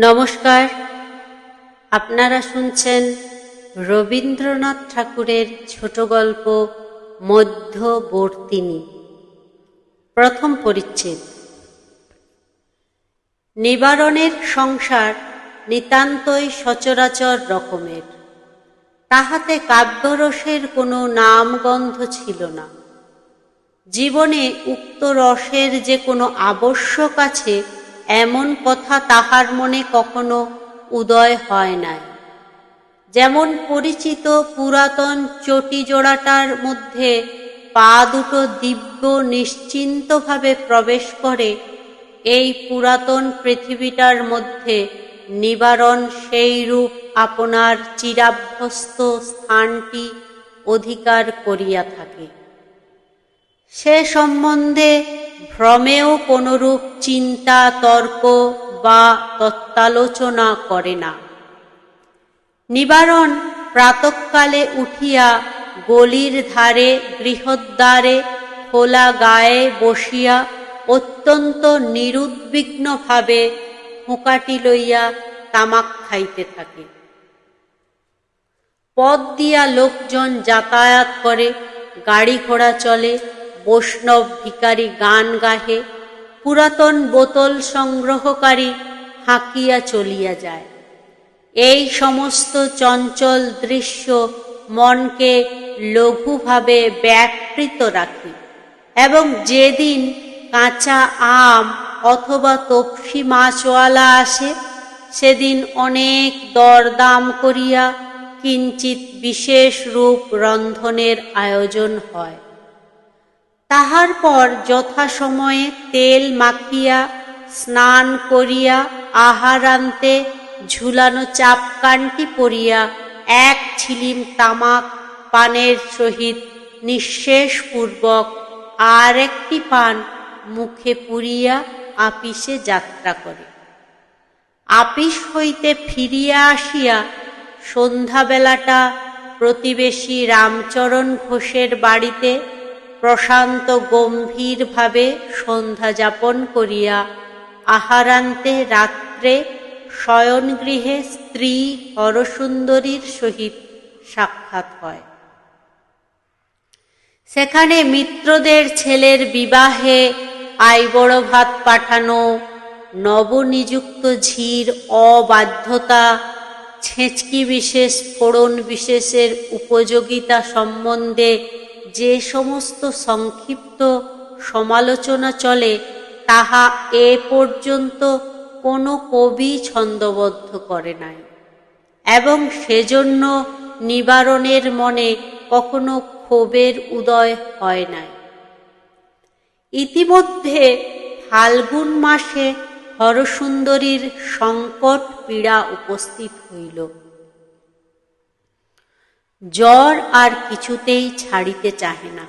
নমস্কার, আপনারা শুনছেন রবীন্দ্রনাথ ঠাকুরের ছোট গল্প মধ্যবর্তিনী। প্রথম পরিচ্ছেদ। নিবারণের সংসার নিতান্তই সচরাচর রকমের। তাহাতে কাব্যরসের কোনো নামগন্ধ ছিল না। জীবনে উক্ত রসের যে কোনো আবশ্যক আছে এমন কথা তাহার মনে কখনো উদয় হয় নাই। যেমন পরিচিত পুরাতন চটি জোড়াটার মধ্যে পা দুটো দিব্য নিশ্চিন্তভাবে প্রবেশ করে, এই পুরাতন পৃথিবীটার মধ্যে নিবারণ সেইরূপ আপনার চিরাভ্যস্ত স্থানটি অধিকার করিয়া থাকে। সে সম্বন্ধে ভ্রমেও কোনরূপ চিন্তা তর্ক বা তত্ত্বালোচনা করে না। নিবারণ প্রাতঃকালে উঠিয়া গলির ধারে গৃহদ্বারে খোলা গায়ে বসিয়া অত্যন্ত নিরুদ্বিগ্নভাবে হুঁকাটি লইয়া তামাক খাইতে থাকে। পথ দিয়া লোকজন যাতায়াত করে, গাড়ি ঘোড়া চলে, বৈষ্ণব ভিখারি গান গাহে, পুরাতন বোতল সংগ্রহকারী হাঁকিয়া চলিয়া যায়। এই সমস্ত চঞ্চল দৃশ্য মনকে লঘুভাবে ব্যাপৃত রাখে এবং যেদিন কাঁচা আম অথবা তপসি মাছওয়ালা আসে, সেদিন অনেক দরদাম করিয়া কিঞ্চিৎ বিশেষ রূপ রন্ধনের আয়োজন হয়। তাহার পর যথাসময়ে তেল মাখিয়া স্নান করিয়া আহারান্তে ঝুলানো চাপকানটি পরিয়া এক ছিলিম তামাক পানের সহিত নিঃশেষপূর্বক আর একটি পান মুখে পুরিয়া আপিসে যাত্রা করে। আপিস হইতে ফিরিয়া আসিয়া সন্ধ্যাবেলাটা প্রতিবেশী রামচরণ ঘোষের বাড়িতে প্রশান্ত গম্ভীরভাবে সন্ধ্যা যাপন করিয়া আহারান্তে রাত্রে শয়নগৃহে স্ত্রী হরসুন্দরীর সহিত সাক্ষাৎ হয়। সেখানে মিত্রদের ছেলের বিবাহে আইবড় ভাত পাঠানো, নবনিযুক্ত ঝির অবাধ্যতা, ছেঁচকি বিশেষ ফোড়ন বিশেষের উপযোগিতা সম্বন্ধে যে সমস্ত সংক্ষিপ্ত সমালোচনা চলে, তাহা এ পর্যন্ত কোনো কবি ছন্দবদ্ধ করে নাই এবং সেজন্য নিবারণের মনে কখনো ক্ষোভের উদয় হয় নাই। ইতিমধ্যে ফাল্গুন মাসে হরসুন্দরীর সংকট পীড়া উপস্থিত হইল। জ্বর আর কিছুতেই ছাড়িতে চাহে না।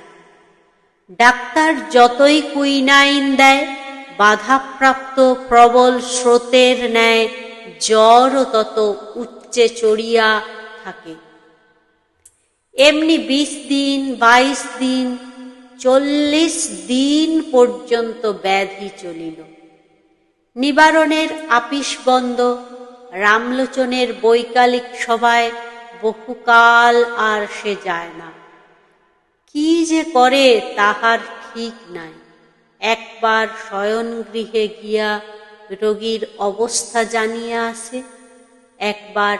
ডাক্তার যতই কুইনাইন দেয়, বাধাপ্রাপ্ত প্রবল স্রোতের ন্যায় জ্বরও তত উচ্চে চড়িয়া থাকে। এমনি 20 দিন, 22 দিন, 40 দিন পর্যন্ত ব্যাধি চলিল। নিবারণের আপিস বন্ধ, রামলোচনের বৈকালিক সভায় বহুকাল আর সে যায় না। কি যে করে তাহার ঠিক নাই। একবার শয়নগৃহে গিয়া রোগীর অবস্থা জানিয়া আসে, একবার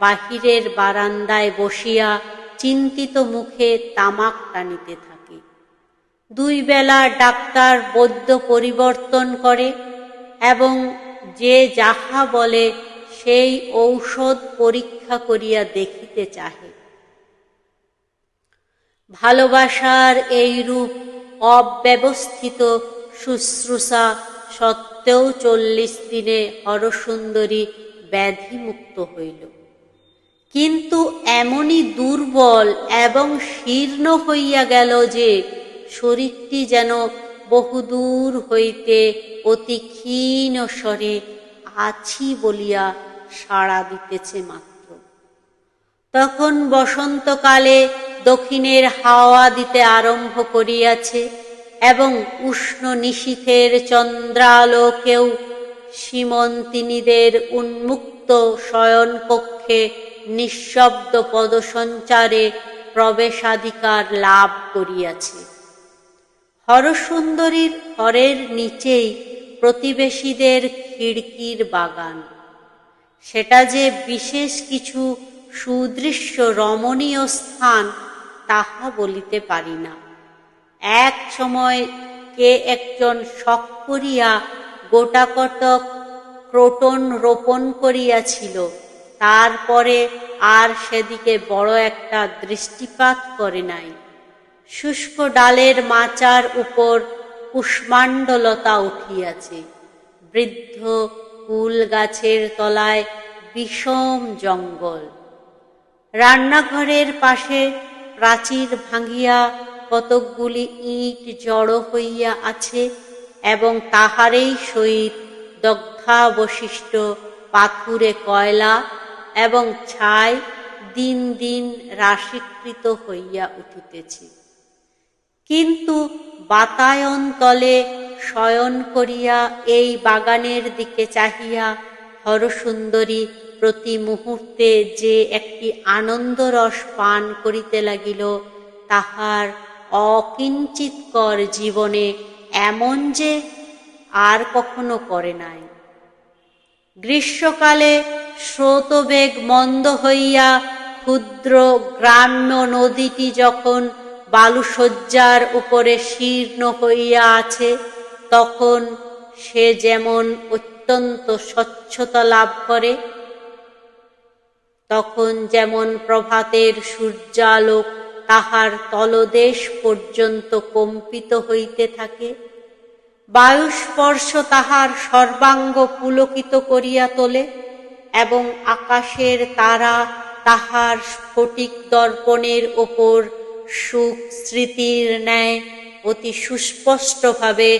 বাহিরের বারান্দায় বসিয়া চিন্তিত মুখে তামাক টানিতে থাকে। 2 বেলা ডাক্তার বৈদ্য পরিবর্তন করে এবং যে যাহা বলে সেই ঔষধ পরীক্ষা করিয়া দেখিতে চাহে। ভালোবাসার এইরূপ অব্যবস্থিত শুশ্রূষা সত্ত্বেও 40 দিনে হরসুন্দরী ব্যাধিমুক্ত হইল। কিন্তু এমনই দুর্বল এবং শীর্ণ হইয়া গেল যে শরীরটি যেন বহুদূর হইতে অতি ক্ষীণ স্বরে আছি বলিয়া সাড়া দিতেছে মাত্র। তখন বসন্তকালে দক্ষিণের হাওয়া দিতে আরম্ভ করিয়াছে এবং উষ্ণ নিশীথের চন্দ্রালোকেও সীমন্তিনীদের উন্মুক্ত শয়নকক্ষে নিঃশব্দ পদসঞ্চারে প্রবেশাধিকার লাভ করিয়াছে। হরসুন্দরীর ঘরের নিচেই প্রতিবেশীদের খিড়কির বাগান। সেটা যে বিশেষ কিছু সুদৃশ্য রমণীয় স্থান তাহা বলিতে পারি না। এক সময় কে একজন শখ করিয়া গোটাকতক ক্রোটন রোপণ করিয়াছিল, তারপরে আর সেদিকে বড় একটা দৃষ্টিপাত করে নাই। শুষ্ক ডালের মাচার উপর কুষ্মাণ্ডলতা উঠিয়াছে। বৃদ্ধ কুল গাছের তলায় বিষম জঙ্গল। রান্নাঘরের পাশে প্রাচীর ভাঙিয়া কতকগুলি ইট জড়ো হইয়া আছে এবং তাহারেই সহিত দগ্ধাবশিষ্ট পাথুরে কয়লা এবং ছাই দিন দিন রাশীকৃত হইয়া উঠিতেছে। কিন্তু বাতায়ন তলে শয়ন করিয়া এই বাগানের দিকে চাহিয়া হরসুন্দরী প্রতি মুহূর্তে যে একটি আনন্দরস পান করিতে লাগিল, তাহার অকিঞ্চিৎকর জীবনে এমন যে আর কখনো করে নাই। গ্রীষ্মকালে স্রোতবেগ মন্দ হইয়া ক্ষুদ্র গ্রাম্য নদীটি যখন বালুশয্যার উপরে শীর্ণ হইয়া আছে, তখন সে যেমন অত্যন্ত স্বচ্ছতা লাভ করে, তখন যেমন প্রভাতের সূর্যালোক তাহার তলদেশ পর্যন্ত কম্পিত হইতে থাকে, বায়ুস্পর্শ তাহার সর্বাঙ্গ পুলকিত করিয়া তোলে এবং আকাশের তারা তাহার স্ফটিক দর্পণের ওপর সুখ স্মৃতির ন্যায় অতি সুস্পষ্টভাবে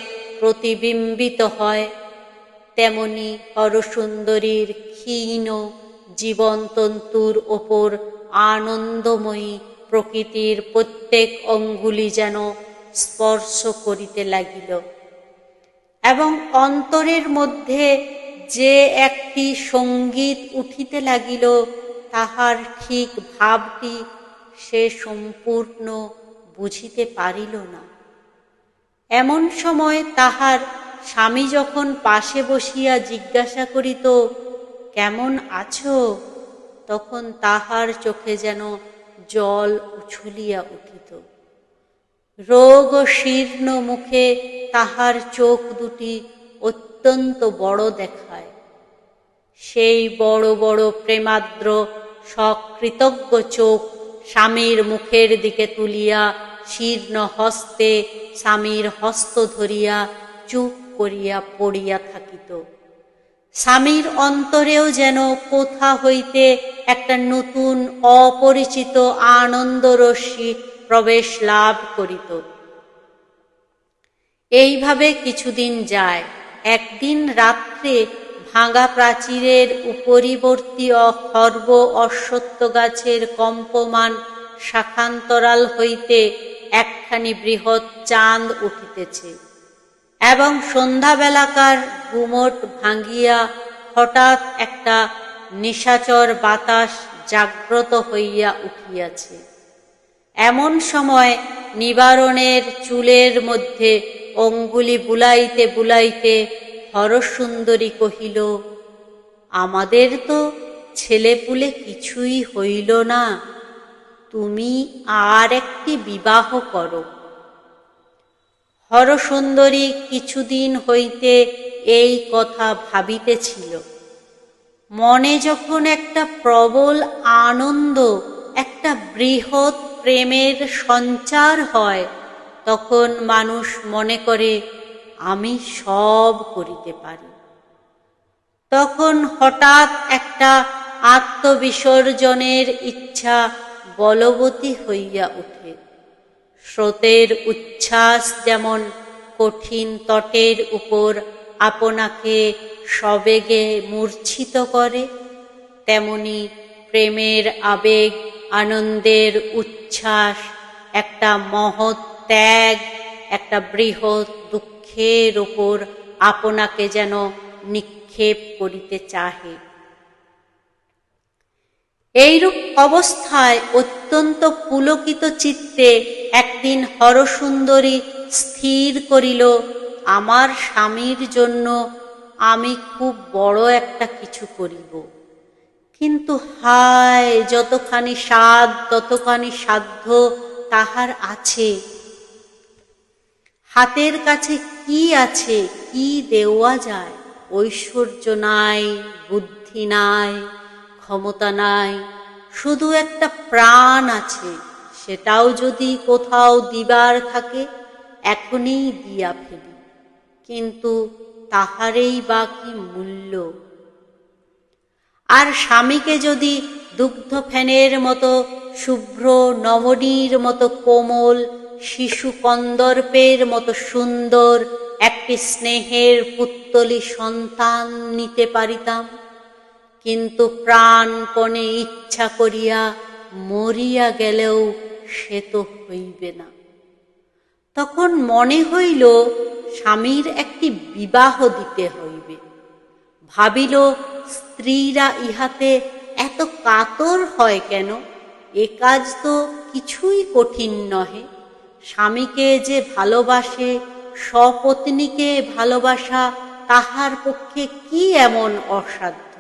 প্রতিবিম্বিত হয়, তেমনি হরসুন্দরীর ক্ষীণ জীবনতন্তুর ওপর আনন্দময়ী প্রকৃতির প্রত্যেক অঙ্গুলি যেন স্পর্শ করিতে লাগিল এবং অন্তরের মধ্যে যে একটি সঙ্গীত উঠিতে লাগিল, তাহার ঠিক ভাবটি সে সম্পূর্ণ বুঝিতে পারিল না। এমন সময় তাহার স্বামী যখন পাশে বসিয়া জিজ্ঞাসা করিত, কেমন আছো, তখন তাহার চোখে যেন জল উছলিয়া উঠিত। রোগ ও শীর্ণ মুখে তাহার চোখ দুটি অত্যন্ত বড় দেখায়। সেই বড় বড় প্রেমাদ্র সকৃতজ্ঞ চোখ স্বামীর মুখের দিকে তুলিয়া শীর্ণ হস্তে স্বামীর হস্ত ধরিয়া চুপ করিয়া পড়িয়া থাকিত। স্বামীর অন্তরেও যেন কোথা হইতে একটা নতুন অপরিচিত আনন্দরশ্মি প্রবেশ লাভ করিত। এইভাবে কিছুদিন যায়। একদিন রাত্রে ভাঙা প্রাচীরের উপরিবর্তী খর্ব অশ্বত্থ গাছের কম্পমান শাখান্তরাল হইতে একখানি বৃহৎ চাঁদ উঠিতেছে এবং সন্ধ্যাবেলাকার গুমট ভাঙিয়া হঠাৎ একটা নিশাচর বাতাস জাগ্রত হইয়া উঠিয়াছে। এমন সময় নিবারণের চুলের মধ্যে অঙ্গুলি বুলাইতে বুলাইতে হরসুন্দরী কহিল, আমাদের তো ছেলেপুলে কিছুই হইল না, তুমি আর একটি বিবাহ করো। হরসুন্দরী কিছুদিন হইতে এই কথা ভাবিতেছিল। মনে যখন একটা প্রবল আনন্দ, একটা বৃহৎ প্রেমের সঞ্চার হয়, তখন মানুষ মনে করে আমি সব করিতে পারি। তখন হঠাৎ একটা আত্মবিসর্জনের ইচ্ছা বলবতী হইয়া ওঠে। স্রোতের উচ্ছ্বাস যেমন কঠিন তটের উপর আপনাকে সবেগে মূর্ছিত করে, তেমনি প্রেমের আবেগ, আনন্দের উচ্ছ্বাস, একটা মহৎ ত্যাগ, একটা বৃহৎ দুঃখের উপর আপনাকে যেন নিক্ষেপ করিতে চাহে। এইরূপ অবস্থায় অত্যন্ত পুলকিত চিত্তে একদিন হরসুন্দরী স্থির করিল, আমার স্বামীর জন্য আমি খুব বড় একটা কিছু করিব। কিন্তু হায়, যতখানি সাধ ততখানি সাধ্য তাহার আছে। হাতের কাছে কি আছে, কি দেওয়া যায়? ঐশ্বর্য নাই, বুদ্ধি নাই, ক্ষমতা নাই, শুধু একটা প্রাণ আছে। সেটাও যদি কোথাও দিবার থাকে এখনই দিয়া ফেলি, কিন্তু তাহারেই বা কি মূল্য? আর স্বামীকে যদি দুগ্ধ ফেনের মতো শুভ্র, নমনীর মতো কোমল, শিশু কন্দর্পের মতো সুন্দর একটি স্নেহের পুত্তলি সন্তান নিতে পারিতাম, কিন্তু প্রাণপণে ইচ্ছা করিয়া মরিয়া গেলেও সে তো হইবে না। তখন মনে হইল স্বামীর একটি বিবাহ দিতে হইবে। ভাবিল, স্ত্রীরা ইহাতে এত কাতর হয় কেন? এ কাজ তো কিছুই কঠিন নহে। স্বামীকে যে ভালোবাসে, সপত্নীকে ভালোবাসা তাহার পক্ষে কি এমন অসাধ্য?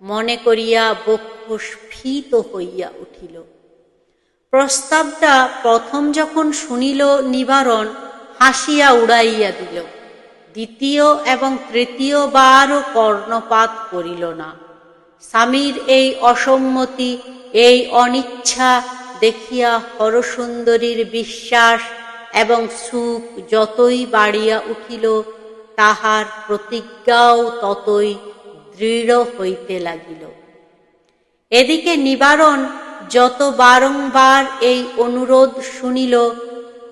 মনে করিয়া বক্ষ স্ফীত হইয়া উঠিল। প্রস্তাবটা প্রথম যখন শুনিল নিবারণ হাসিয়া উড়াইয়া দিল। দ্বিতীয় এবং তৃতীয়বারও কর্ণপাত করিল না। স্বামীর এই অসম্মতি, এই অনিচ্ছা দেখিয়া হরসুন্দরীর বিশ্বাস এবং সুখ যতই বাড়িয়া উঠিল, তাহার প্রতিজ্ঞাও ততই দৃঢ় হইতে লাগিল। এদিকে নিবারণ যত বারংবার এই অনুরোধ শুনিল,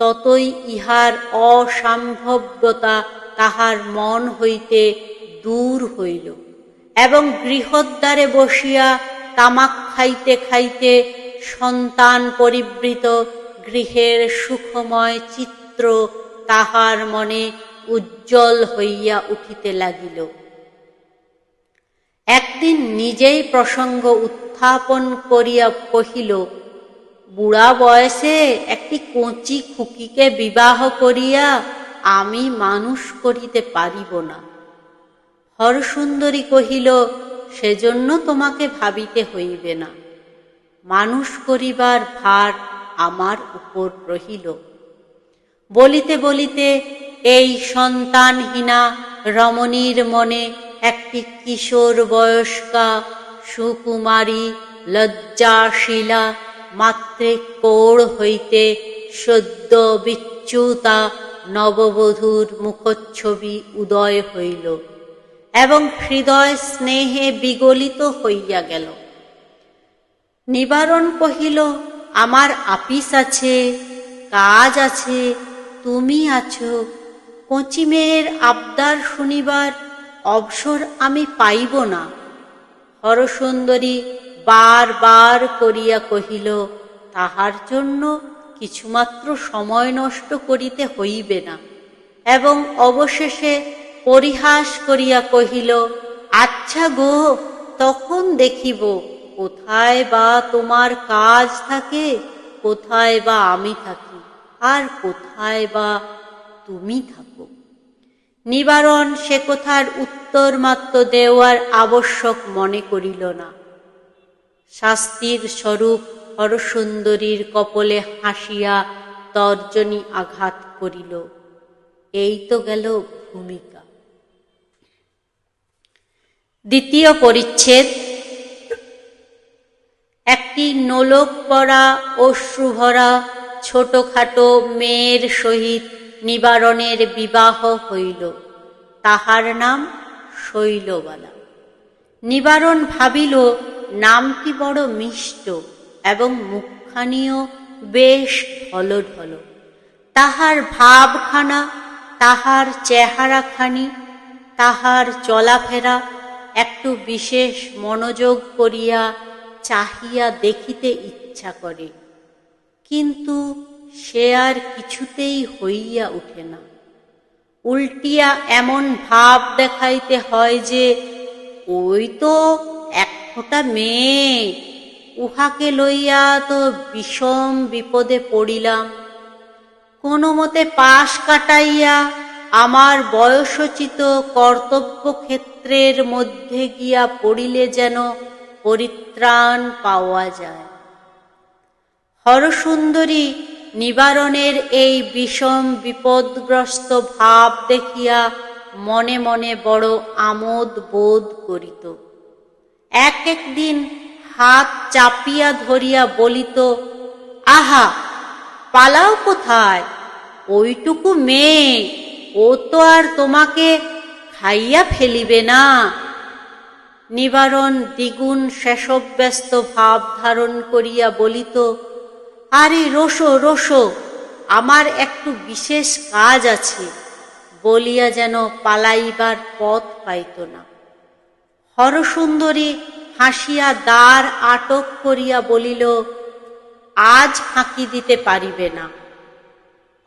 ততই ইহার অসম্ভব্যতা তাহার মন হইতে দূর হইল এবং গৃহদ্বারে বসিয়া তামাক খাইতে খাইতে সন্তান পরিবৃত গৃহের সুখময় চিত্র তাহার মনে উজ্জ্বল হইয়া উঠিতে লাগিল। একদিন নিজেই প্রসঙ্গ উত্থাপন করিয়া কহিল, বুড়া বয়সে একটি কচি খুকিকে বিবাহ করিয়া আমি মানুষ করিতে পারিব না। হরসুন্দরী কহিল, সেজন্য তোমাকে ভাবিতে হইবে না। মানুষ করিবার ভার আমার উপর রহিল। বলিতে বলিতে এই সন্তানহীনা রমণীর মনে একটি কিশোর বয়স্কা সুকুমারী লজ্জাশীলা মাতৃক কোড় হইতে সদ্য বিচ্যুতা নববধূর মুখচ্ছবি উদয় হইল এবং হৃদয় স্নেহে বিগলিত হইয়া গেল। নিবারণ কহিল, আমার আপিস আছে, কাজ আছে, তুমি আছো, কচি মেয়ের আবদার শুনিবার অবসর আমি পাইব না। হরসুন্দরী বার বার করিয়া কহিল, তাহার জন্য কিছুমাত্র সময় নষ্ট করিতে হইবে না, এবং অবশেষে পরিহাস করিয়া কহিল, আচ্ছা গো, তখন দেখিব কোথায় বা তোমার কাজ থাকে, কোথায় বা আমি থাকি, আর কোথায় বা তুমি থাকো। নিবারণ সে কথার উত্তর মাত্র দেওয়ার আবশ্যক মনে করিল না। শাস্তির স্বরূপ হরসুন্দরীর কপলে হাসিয়া তর্জনী আঘাত করিল। এই তো গেল ভূমিকা। দ্বিতীয় পরিচ্ছেদ। একটি নোলক পরা অশ্রুভরা ছোটখাটো মেয়ের সহিত নিবারণের বিবাহ হইল। তাহার নাম শৈলবালা। নিবারণ ভাবিল, নামটি বড় মিষ্ট এবং মুখখানিও বেশ ঢলঢল। তাহার ভাবখানা, তাহার চেহারাখানি, তাহার চলাফেরা একটু বিশেষ মনোযোগ করিয়া চাহিয়া দেখিতে ইচ্ছা করে, কিন্তু সে আর কিছুতেই হইয়া উঠে না। উল্টিয়া এমন ভাব দেখাইতে হয় যে ওই তো এক ফোঁটা মেয়ে, উহাকে লইয়া তো বিষম বিপদে পড়িলাম। কোনো মতে পাশ কাটাইয়া আমার বয়সোচিত কর্তব্যক্ষেত্রের মধ্যে গিয়া পড়িলে যেন পরিত্রাণ পাওয়া যায়। হরসুন্দরী নিবারণের এই বিষম বিপদগ্রস্ত ভাব দেখিয়া মনে মনে বড় আমোদ বোধ করিত। এক একদিন হাত চাপিয়া ধরিয়া বলিত, আহা, পালাও কোথায়? ওইটুকু মেয়ে, ও তো আর তোমাকে খাইয়া ফেলিবে না। নিবারণ দ্বিগুণ শেষব্যস্ত ভাব ধারণ করিয়া বলিত, আরে রোসো রোসো, আমার একটু বিশেষ কাজ আছে, বলিয়া যেন পালাইবার পথ পাইত না। হরসুন্দরী হাসিয়া দ্বার আটক করিয়া বলিল, আজ ফাঁকি দিতে পারিবে না।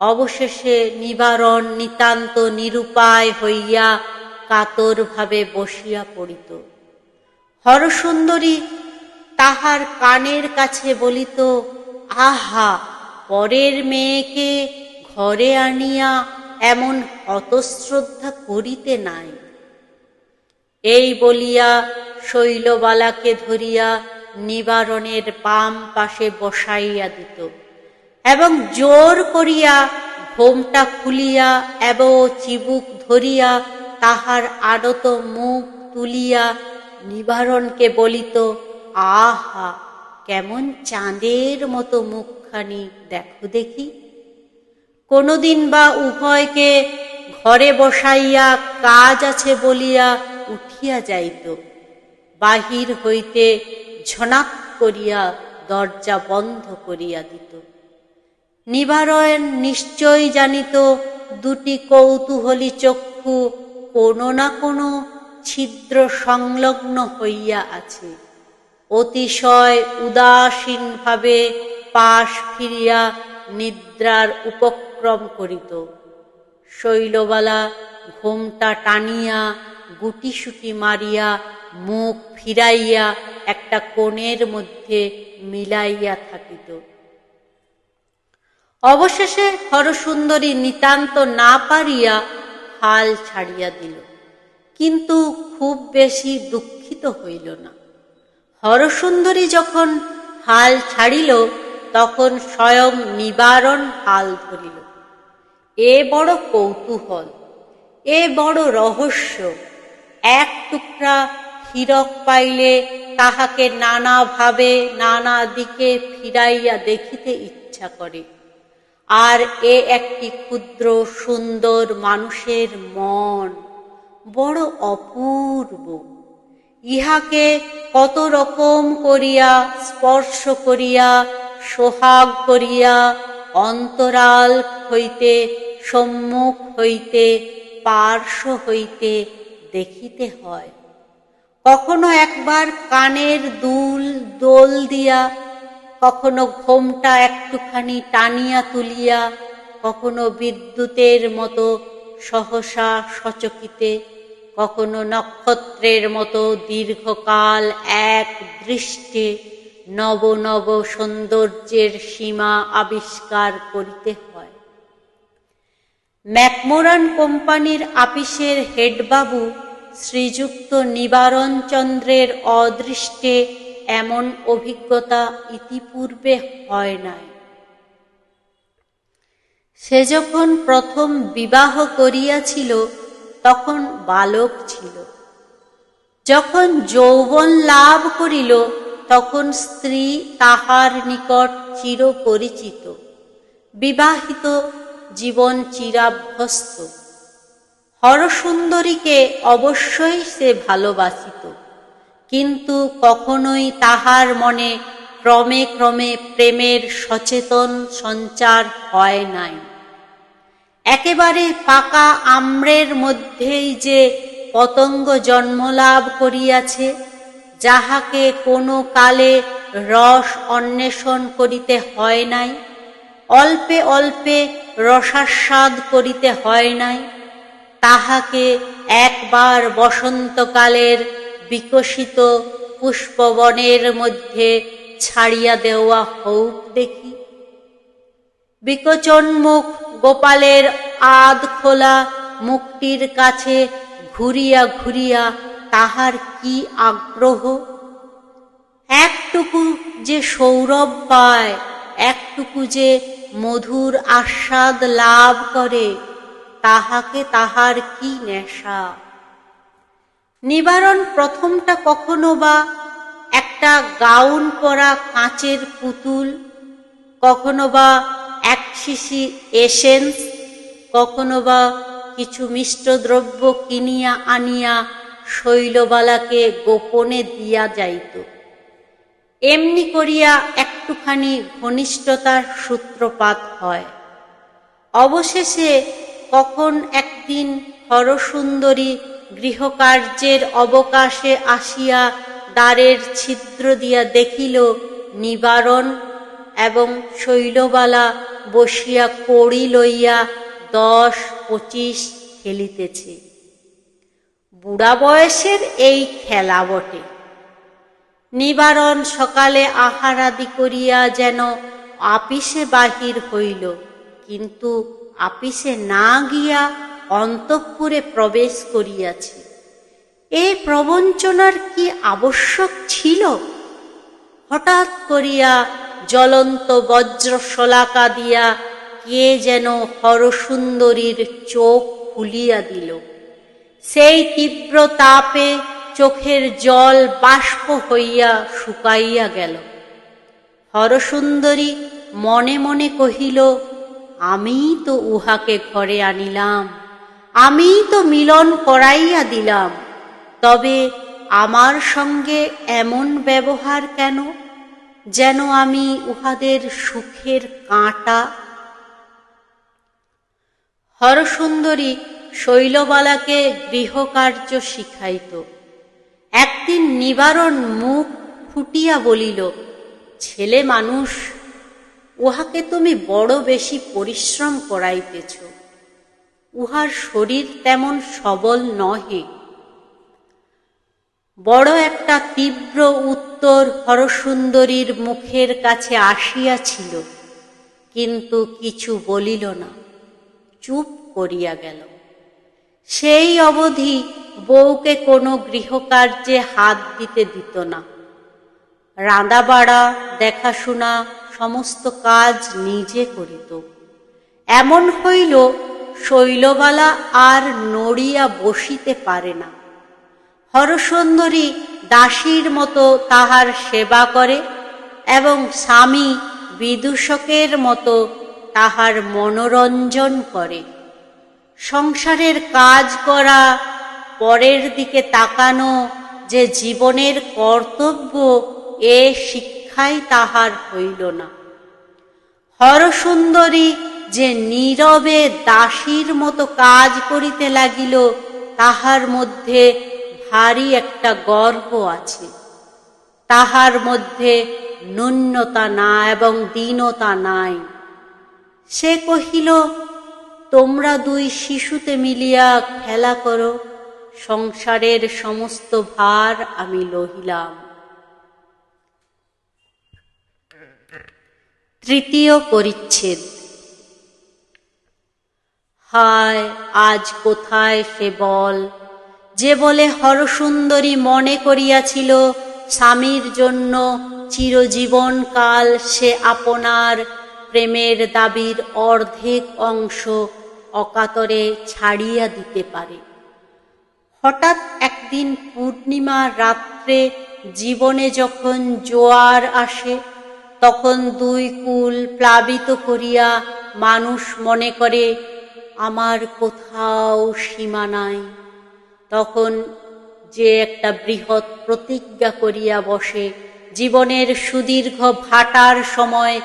অবশেষে নিবারণ নিতান্ত নিরুপায় হইয়া কাতরভাবে বসিয়া পড়িত। হরসুন্দরী তাহার কানের কাছে বলিত, আহা, পরের মেয়েকে ঘরে আনিয়া এমন হতশ্রদ্ধা করিতে নাই। এই বলিয়া শৈলবালাকে ধরিয়া নিবারণের বাম পাশে বসাইয়া দিত এবং জোর করিয়া ঘোমটা খুলিয়া এবং চিবুক ধরিয়া তাহার আড়ত মুখ তুলিয়া নিবারণকে বলিত, আহা, কেমন চাঁদের মতো মুখখানি দেখো দেখি। কোনোদিন বা উভয়কে ঘরে বসাইয়া কাজ আছে বলিয়া উঠিয়া যাইত, বাহির হইতে ঝনাক করিয়া দরজা বন্ধ করিয়া দিত। নিবারণ নিশ্চয় জানিত দুটি কৌতূহলী চক্ষু কোনো না কোনো ছিদ্র সংলগ্ন হইয়া আছে। অতিশয় উদাসীনভাবে পাশ ফিরিয়া নিদ্রার উপক্রম করিত। শৈলবালা ঘোমটা টানিয়া গুটিসুটি মারিয়া মুখ ফিরাইয়া একটা কোণের মধ্যে মিলাইয়া থাকিত। অবশেষে হরসুন্দরী নিতান্ত না পারিয়া হাল ছাড়িয়া দিল, কিন্তু খুব বেশি দুঃখিত হইল না। হরসুন্দরী যখন হাল ছাড়িল, তখন স্বয়ং নিবারণ হাল ধরিল। এ বড় কৌতূহল, এ বড় রহস্য। এক টুকরা হীরক পাইলে তাহাকে নানাভাবে নানা দিকে ফিরাইয়া দেখিতে ইচ্ছা করে। আর এ একটি ক্ষুদ্র সুন্দর মানুষের মন, বড় অপূর্ব। ইহাকে কত রকম করিয়া স্পর্শ করিয়া, সোহাগ করিয়া, অন্তরাল হইতে, সম্মুখ হইতে, পার্শ্ব হইতে দেখিতে হয়। কখনো একবার কানের দোল দিয়া, কখনো ঘোমটা একটুখানি টানিয়া তুলিয়া, কখনো বিদ্যুতের মতো সহসা সচকিতে, কখনো নক্ষত্রের মতো দীর্ঘকাল এক দৃষ্টে নব নব সৌন্দর্যের সীমা আবিষ্কার করিতে হয়। ম্যাকমোরান কোম্পানির আপিসের হেডবাবু শ্রীযুক্ত নিবারণচন্দ্রের অদৃষ্টে এমন অভিজ্ঞতা ইতিপূর্বে হয় নাই। সে যখন প্রথম বিবাহ করিয়াছিল, তখন বালক ছিল। যখন যৌবন লাভ করিল, তখন স্ত্রী তাহার নিকট চিরপরিচিত, বিবাহিত জীবন চিরাভ্যস্ত। হরসুন্দরীকে অবশ্যই সে ভালোবাসিত, কিন্তু কখনোই তাহার মনে ক্রমে ক্রমে প্রেমের সচেতন সঞ্চার হয় নাই। একেবারে পাকা আম্রের মধ্যেই যে পতঙ্গ জন্মলাভ করিয়াছে, যাহাকে কোনো কালে রস অন্বেষণ করিতে হয় নাই, অল্পে অল্পে রসাস্বাদ করিতে হয় নাই, তাহাকে একবার বসন্তকালের বিকশিত পুষ্পবনের মধ্যে ছাড়িয়া দেওয়া হউক দেখি। বিকচন্মুখ গোপালের আধ খোলা মুখটির কাছে ঘুরিয়া ঘুরিয়া তাহার কি আগ্রহ! একটুকু যে সৌরভ পায়, একটুকু যে মধুর আস্বাদ লাভ করে, তাহাকে তাহার কি নেশা! নিবারণ প্রথমটা কখনো বা একটা গাউন পরা কাঁচের পুতুল, কখনো বা এক শিশি এসেন্স, কখনো বা কিছু মিষ্টদ্রব্য কিনিয়া আনিয়া শৈলবালাকে গোপনে দিয়া যাইত। এমনি করিয়া একটুখানি ঘনিষ্ঠতার সূত্রপাত হয়। অবশেষে কখন একদিন হরসুন্দরী গৃহকার্যের অবকাশে আসিয়া দ্বারের ছিদ্র দিয়া দেখিল নিবারণ এবং শৈলবালা বসিয়া কড়ি লইয়া 10-25 খেলিতেছে। বুড়া বয়সের এই খেলা বটে। নিবারণ সকালে আহারাদি করিয়া যেন আপিসে বাহির হইল, কিন্তু আপিসে না গিয়া অন্তঃপুরে প্রবেশ করিয়াছে। এই প্রবঞ্চনার কি আবশ্যক ছিল? হঠাৎ করিয়া জ্বলন্ত বজ্রশলাকা দিয়া কে যেন হরসুন্দরীর চোখ খুলিয়া দিল। সেই তীব্র তাপে চোখের জল বাষ্প হইয়া শুকাইয়া গেল। হরসুন্দরী মনে মনে কহিল, আমিই তো উহাকে ঘরে আনিলাম, আমিই তো মিলন করাইয়া দিলাম, তবে আমার সঙ্গে এমন ব্যবহার কেন, যেন আমি উহাদের সুখের কাঁটা। হরসুন্দরী শৈলবালাকে গৃহকার্য শিখাইত। একদিন নিবারণ মুখ ফুটিয়া বলিল, ছেলে মানুষ, উহাকে তুমি বড় বেশি পরিশ্রম করাইতেছ, উহার শরীর তেমন সবল নহে। বড় একটা তীব্র উত্তর হরসুন্দরীর মুখের কাছে আসিয়াছিল, কিন্তু কিছু বলিল না, চুপ করিয়া গেল। সেই অবধি বউকে কোনো গৃহকার্যে হাত দিতে দিত না। রাঁধাবাড়া, দেখাশোনা সমস্ত কাজ নিজে করিত। এমন হইল শৈলবালা আর নড়িয়া বসিতে পারে না। হরসুন্দরী দাসীর মতো তাহার সেবা করে এবং স্বামী বিদূষকের মতো তাহার মনোরঞ্জন করে। সংসারের কাজ করা, পরের দিকে তাকানো যে জীবনের কর্তব্য, এ শিক্ষাই তাহার হইল না। হরসুন্দরী যে নীরবে দাসীর মতো কাজ করিতে লাগিল, তাহার মধ্যে ভারী একটা গর্ব আছে। তাহার মধ্যে ন্যূনতা না এবং দীনতা নাই। সে কহিল, তোমরা দুই শিশুতে মিলিয়া খেলা করো, সংসারের সমস্ত ভার আমি লহিলাম। তৃতীয় পরিচ্ছেদ। হায়, আজ কোথায় সে বল, যে বলে হরসুন্দরী মনে করিয়াছিল স্বামীর জন্য চিরজীবনকাল সে আপনার প্রেমের দাবির অর্ধেক অংশ অকাতরে ছাড়িয়া দিতে পারে। হঠাৎ একদিন পূর্ণিমার রাত্রে জীবনে যখন জোয়ার আসে, তখন দুই কূল প্লাবিত করিয়া মানুষ মনে করে আমার কোথাও সীমা নাই। তখন যে একটা বৃহৎ প্রতিজ্ঞা করিয়া বসে, জীবনের সুদীর্ঘ ভাটার সময়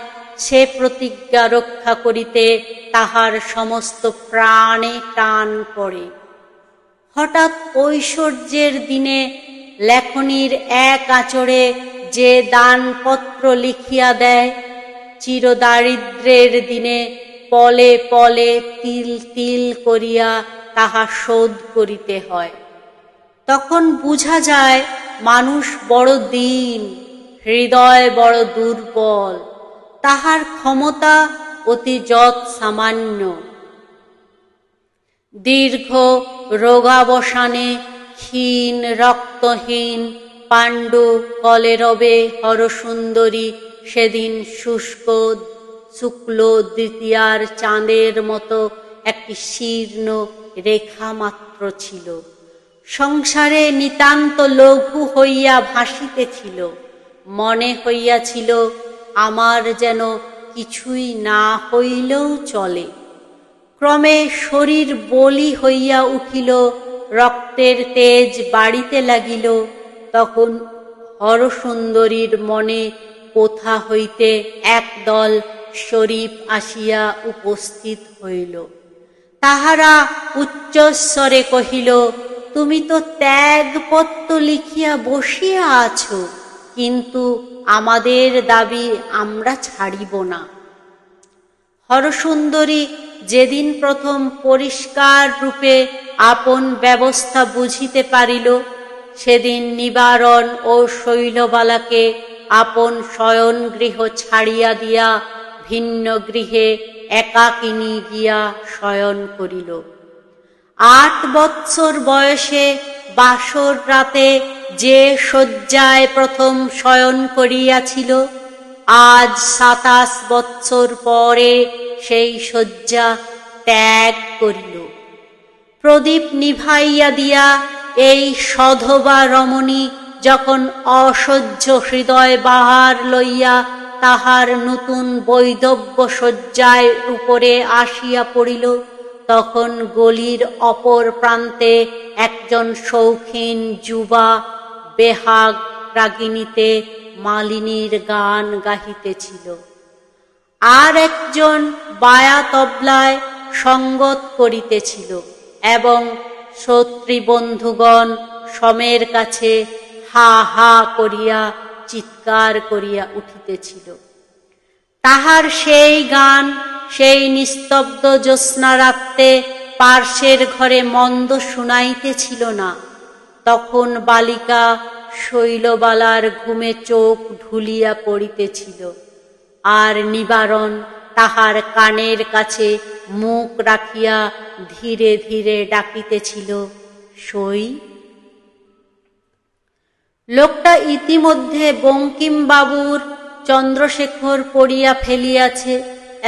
সে প্রতিজ্ঞা রক্ষা করিতে তাহার সমস্ত প্রাণে টান পড়ে। হঠাৎ ঐশ্বর্যের দিনে লেখনীর এক আঁচড়ে যে দানপত্র লিখিয়া দেয়, চিরদারিদ্র্যের দিনে পলে পলে তিল তিল করিয়া তাহা শোধ করিতে হয়। তখন বুঝা যায় মানুষ বড় দীন, হৃদয় বড় দুর্বল, তাহার ক্ষমতা অতি যৎ সামান্য। দীর্ঘ রোগাবসানে ক্ষীণ রক্তহীন পাণ্ডু কলেরবে হরসুন্দরী সেদিন শুষ্ক শুক্ল দ্বিতীয়ার চাঁদের মতো একটি শীর্ণ রেখা মাত্র ছিল। সংসারে নিতান্ত লঘু হইয়া ভাসিতেছিল। মনে হইয়াছিল আমার যেন কিছুই না হইলেও চলে। ক্রমে শরীর বলি হইয়া উঠিল, রক্তের তেজ বাড়িতে লাগিল। তখন হরসুন্দরীর মনে কোথা হইতে একদল শরীফ আসিয়া উপস্থিত হইল। তাহারা উচ্চস্বরে কহিল, তুমি তো ত্যাগপত্র লিখিয়া বসিয়া আছো, কিন্তু আমাদের দাবি আমরা ছাড়িব না। হরসুন্দরী যেদিন প্রথম পরিষ্কার রূপে আপন ব্যবস্থা বুঝিতে পারিল, সেদিন নিবারণ ও শৈলবালাকে আপন শয়ন গৃহ ছাড়িয়া দিয়া ভিন্ন গৃহে একাকিনী গিয়া শয়ন করিল। 8 বৎসর বয়সে বাসর রাতে যে শয্যায় প্রথম শয়ন করিয়াছিল, আজ 27 বৎসর পরে সেই শয্যা ত্যাগ করিল। প্রদীপ নিভাইয়া দিয়া এই সধবা রমণী যখন অসহ্য হৃদয় বাহার লইয়া তাহার নতুন বৈধব্য শয্যায় উপরে আসিয়া পড়িল, তখন গলির অপর প্রান্তে একজন শৌখিন যুবা বেহাগ রাগিণীতে মালিনীর গান গাহিতেছিল, আর একজন বায়া তবলায় সঙ্গত করিতেছিল, এবং শ্রোতৃবন্ধুগণ সমের কাছে হা হা করিয়া চিৎকার করিয়া উঠিতেছিল। তাহার সেই গান সেই নিস্তব্ধ জ্যোৎস্না রাত্রে পার্শ্বের ঘরে মন্দ শুনাইতেছিল না। তখন বালিকা শৈলবালার ঘুমে চোখ ঢুলিয়া পড়িতেছিল, আর নিবারণ তাহার কানের কাছে মুখ রাখিয়া ধীরে ধীরে ডাকিতেছিল, সই। লোকটা ইতিমধ্যে বঙ্কিমবাবুর চন্দ্রশেখর পড়িয়া ফেলিয়াছে,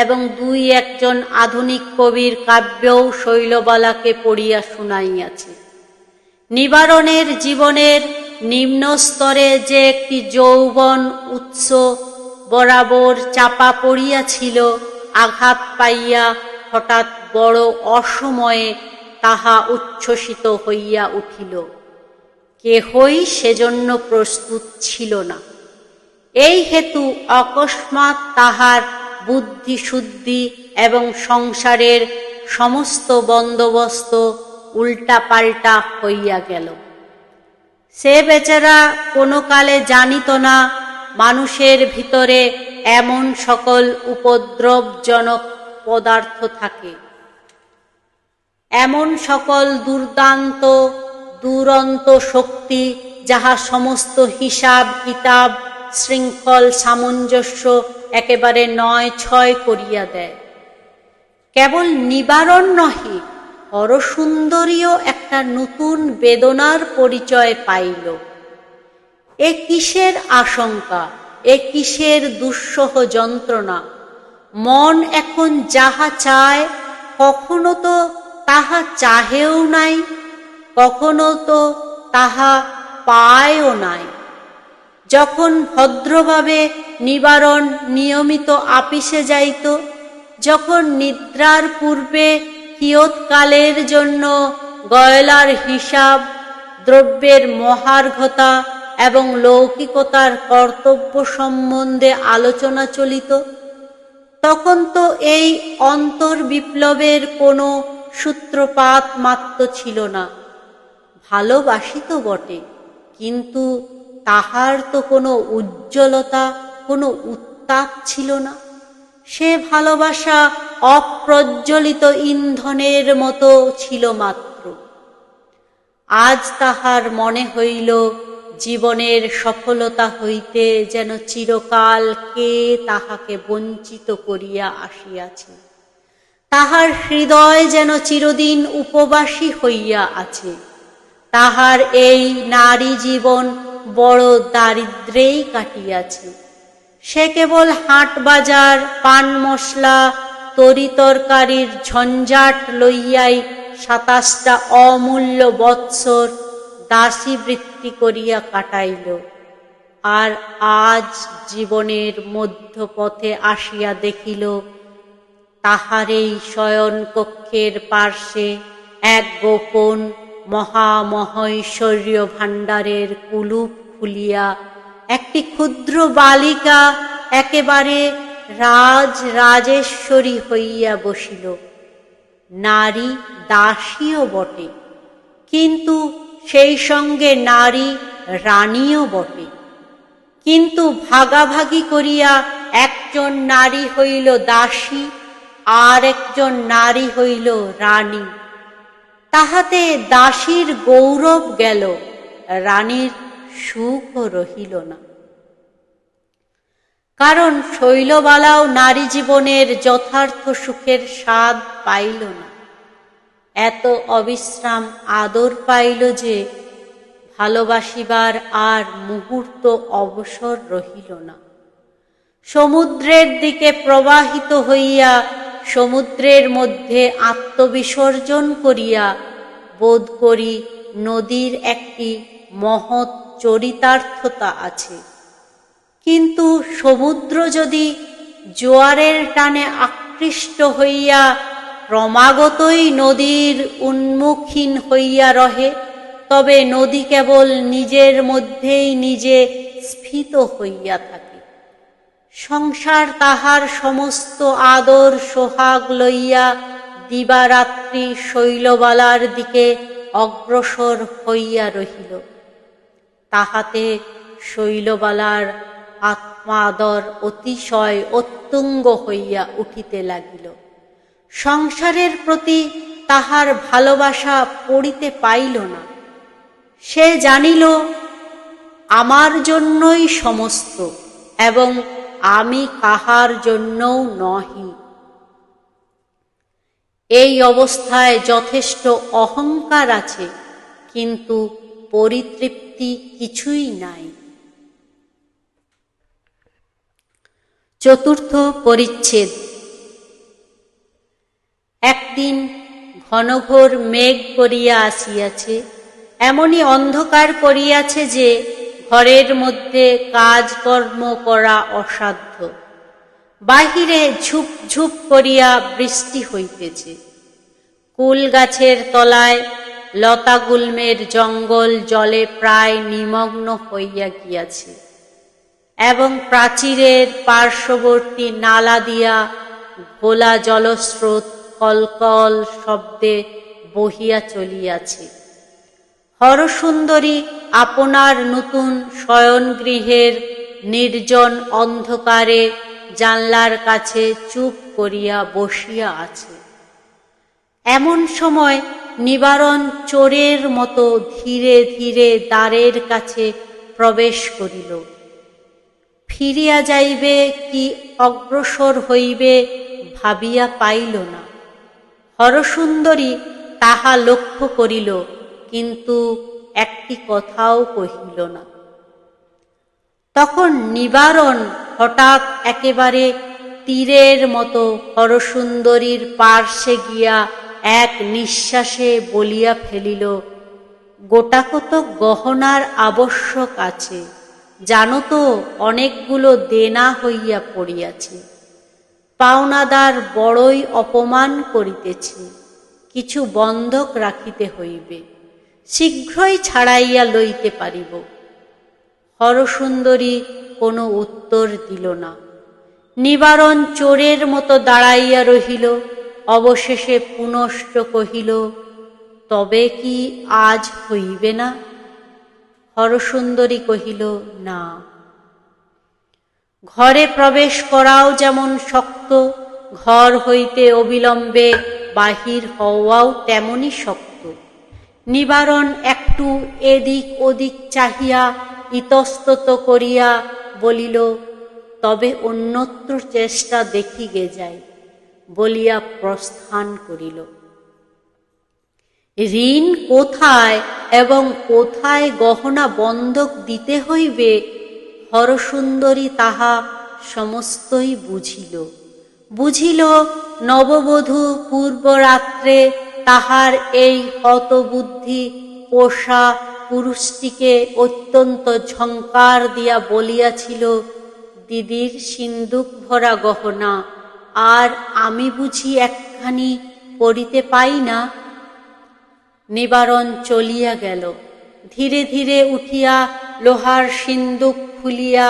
এবং 2-1 আধুনিক কবির কাব্যও শৈলবালাকে পড়িয়া শুনাইয়াছে। নিবারণের জীবনের নিম্নস্তরে যে একটি যৌবন উৎস বরাবর চাপা পড়িয়াছিল, আঘাত পাইয়া হঠাৎ বড় অসময়ে তাহা উচ্ছ্বসিত হইয়া উঠিল। কেহই সেজন্য প্রস্তুত ছিল না। এই হেতু অকস্মাৎ তাহার বুদ্ধি শুদ্ধি এবং সংসারের সমস্ত বন্দোবস্ত উল্টাপাল্টা হইয়া গেল। সে বেচারা কোনো কালে জানিত না মানুষের ভিতরে এমন সকল উপদ্রবজনক পদার্থ থাকে, এমন সকল দুর্দান্ত দুরন্ত শক্তি যাহা সমস্ত হিসাব কিতাব শৃঙ্খল সামঞ্জস্য একেবারে 9-6 করিয়া দেয়। কেবল নিবারণ নহে, হরসুন্দরীও একটা নতুন বেদনার পরিচয় পাইল। এ কিসের আশঙ্কা, এ কিসের দুঃসহ যন্ত্রণা? মন এখন যাহা চায় কখনো তো তাহা চাহেও নাই, কখনো তো তাহা পায়ও নাই। যখন ভদ্রভাবে নিবারণ নিয়মিত আপিসে যাইত, যখন নিদ্রার পূর্বে কিয়ৎকালের জন্য গয়লার হিসাব, দ্রব্যের মহার্ঘতা এবং লৌকিকতার কর্তব্য সম্বন্ধে আলোচনা চলিত, তখন তো এই অন্তর্বিপ্লবের কোনো সূত্রপাত মাত্র ছিল না। ভালোবাসিত বটে, কিন্তু তাহার তো কোনো উজ্জ্বলতা, কোনো উত্তাপ ছিল না। সে ভালোবাসা অপ্রজ্বলিত ইন্ধনের মতো ছিল মাত্র। আজ তাহার মনে হইল জীবনের সফলতা হইতে যেন চিরকাল কে তাহাকে বঞ্চিত করিয়া আসিয়াছে। তাহার হৃদয় যেন চিরদিন উপবাসী হইয়া আছে। তাহার এই নারী জীবন বড় দারিদ্র্যেই কাটিয়াছে। সে কেবল হাট বাজার, পান মশলা, তরিতরকারির ঝঞ্ঝাট লইয়াই ২৭টা অমূল্য বৎসর দাসী বৃত্তি করিয়া কাটাইল। আর আজ জীবনের মধ্যপথে আসিয়া দেখিল, তাহার এই শয়নকক্ষের পার্শ্বে এক গোপন মহামহৈশ্বর্য ভাণ্ডারের কুলুপ খুলিয়া একটি ক্ষুদ্র বালিকা একেবারে রাজরাজেশ্বরী হইয়া বসিল। নারী দাসীও বটে, কিন্তু সেই সঙ্গে নারী রানীও বটে। কিন্তু ভাগাভাগি করিয়া একজন নারী হইল দাসী, আর একজন নারী হইল রানী। তাহাতে দাসীর গৌরব গেল, রানীর সুখও রহিল না। কারণ শৈলবালাও নারী জীবনের যথার্থ সুখের স্বাদ পাইল না। এত অবিশ্রাম আদর পাইল যে ভালোবাসিবার আর মুহূর্ত অবসর রহিল না। সমুদ্রের দিকে প্রবাহিত হইয়া সমুদ্রের মধ্যে আত্মবিসর্জন করিয়া বোধ করি নদীর একটি মহৎ চরিতার্থতা আছে। কিন্তু সমুদ্র যদি জোয়ারের টানে আকৃষ্ট হইয়া ক্রমাগতই নদীর উন্মুখীন হইয়া রহে, তবে নদী কেবল নিজের মধ্যেই নিজে স্ফীত হইয়া থাকে। সংসার তাহার সমস্ত আদর সোহাগ লইয়া দিবারাত্রি শৈলবালার দিকে অগ্রসর হইয়া রহিল। তাহাতে শৈলবালার আত্মাদর অতিশয় উত্তুঙ্গ হইয়া উঠিতে লাগিল। সংসারের প্রতি তাহার ভালোবাসা পড়িতে পাইল না। সে জানিল আমার জন্যই সমস্ত, এবং আমি কাহার জন্যও নহি। এই অবস্থায় যথেষ্ট অহংকার আছে, কিন্তু পরিতৃপ্তি কিছুই নাই। চতুর্থ পরিচ্ছেদ। একদিন ঘনঘোর মেঘ করিয়া আসিয়াছে, এমনই অন্ধকার করিয়াছে যে ঘরের মধ্যে কাজকর্ম করা অসাধ্য। বাহিরে ঝুপ ঝুপ করিয়া বৃষ্টি হইতেছে। কুল গাছের তলায় লতাগুল্মের জঙ্গল জলে প্রায় নিমগ্ন হইয়া গিয়াছে, এবং প্রাচীরের পার্শ্ববর্তী নালা দিয়া ঘোলা জলস্রোত কলকল শব্দে বহিয়া চলিয়াছে। হরসুন্দরী আপনার নতুন শয়নগৃহের নির্জন অন্ধকারে জানলার কাছে চুপ করিয়া বসিয়া আছে। এমন সময় নিবারণ চোরের মতো ধীরে ধীরে দ্বারের কাছে প্রবেশ করিল। ফিরিয়া যাইবে কি অগ্রসর হইবে ভাবিয়া পাইল না। হরসুন্দরী তাহা লক্ষ্য করিল, কিন্তু একটি কথাও কহিল না। তখন নিবারণ হঠাৎ একেবারে তীরের মতো হরসুন্দরীর পার্শ্বে গিয়া এক নিঃশ্বাসে বলিয়া ফেলিল, গোটাকত গহনার আবশ্যক আছে, জানো তো, অনেকগুলো দেনা হইয়া পড়িয়াছে। পাওনাদার বড়ই অপমান করিতেছে, কিছু বন্ধক রাখিতে হইবে, শীঘ্রই ছাড়াইয়া লইতে পারিব। হরসুন্দরী কোনো উত্তর দিল না। নিবারণ চোরের মতো দাঁড়াইয়া রহিল। অবশেষে পুনশ্চ কহিল, তবে কি আজ হইবে না? হরসুন্দরী কহিল, না। ঘরে প্রবেশ করাও যেমন শক্ত, ঘর হইতে অবিলম্বে বাহির হওয়াও তেমনি শক্ত। নিবারণ একটু এদিক ওদিক চাহিয়া ইতস্তত করিয়া বলিল, তবে অন্যত্র চেষ্টা দেখিগে যাই বলিয়া প্রস্থান করিল। ঋণ কোথায় এবং কোথায় গহনা বন্ধক দিতে হইবে হরসুন্দরী তাহা সমস্তই বুঝিল। নববধূ পূর্বরাত্রে তাহার এই হতবুদ্ধি পোষা পুরুষটিকে অত্যন্ত ঝঙ্কার দিয়া বলিয়াছিল, দিদির সিন্দুক ভরা গহনা আর আমি বুঝি একখানি পরিতে পাই না। নিবারণ চলিয়া গেল। ধীরে ধীরে উঠিয়া লোহার সিন্দুক খুলিয়া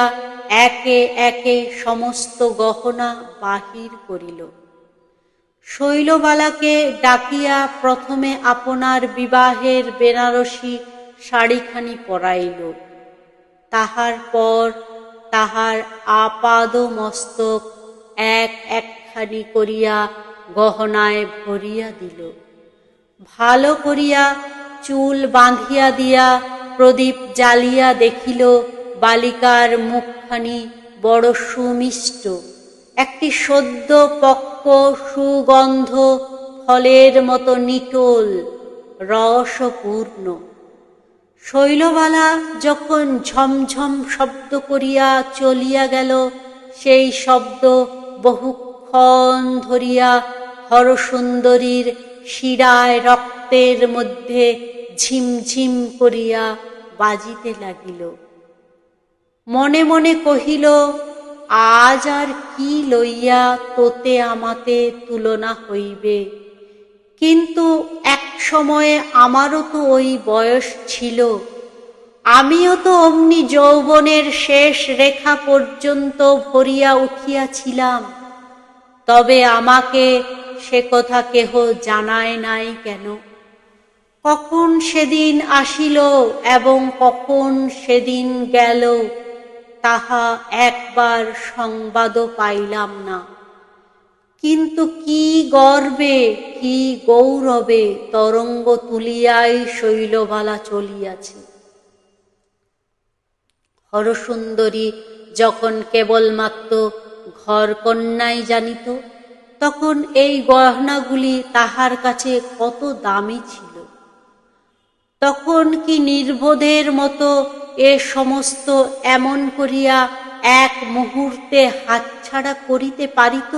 একে একে সমস্ত গহনা বাহির করিল। শৈলবালাকে ডাকিয়া প্রথমে আপনার বিবাহের বেনারসি শাড়িখানি পরাইল। তাহার পর তাহার আপাদ মস্তক এক একখানি করিয়া গহনায় ভরিয়া দিল। ভালো করিয়া চুল বাঁধিয়া দিয়া প্রদীপ জ্বালিয়া দেখিল বালিকার মুখখানি বড় সুমিষ্ট, একটি সদ্য পক্ক সুগন্ধ ফলের মতো নিটোল রসপূর্ণ। শৈলবালা যখন ঝমঝম শব্দ করিয়া চলিয়া গেল, সেই শব্দ বহুক্ষণ ধরিয়া হরসুন্দরীর শিরায় রক্তের মধ্যে ঝিমঝিম করিয়া বাজিতে লাগিল। মনে মনে কহিল, আজ আর কি লইয়া তোতে আমাতে তুলনা হইবে, কিন্তু এক সময়ে আমারও তো ওই বয়স ছিল, আমিও তো অমনি যৌবনের শেষ রেখা পর্যন্ত ভরিয়া উঠিয়াছিলাম, তবে আমাকে সে কথা কেহ জানায় নাই কেন? কখন সেদিন আসিল এবং কখন সেদিন গেল তাহা একবার সংবাদও পাইলাম না। কিন্তু কি গর্বে কি গৌরবে তরঙ্গ তুলিয়াই শৈলবালা চলিয়াছে। হরসুন্দরী যখন কেবলমাত্র ঘরকন্যাই জানিত, তখন এই গহনাগুলি তাহার কাছে কত দামি ছিল। তখন কি নির্বোধের মতো এ সমস্ত এমন করিয়া এক মুহূর্তে হাতছাড়া করিতে পারিত?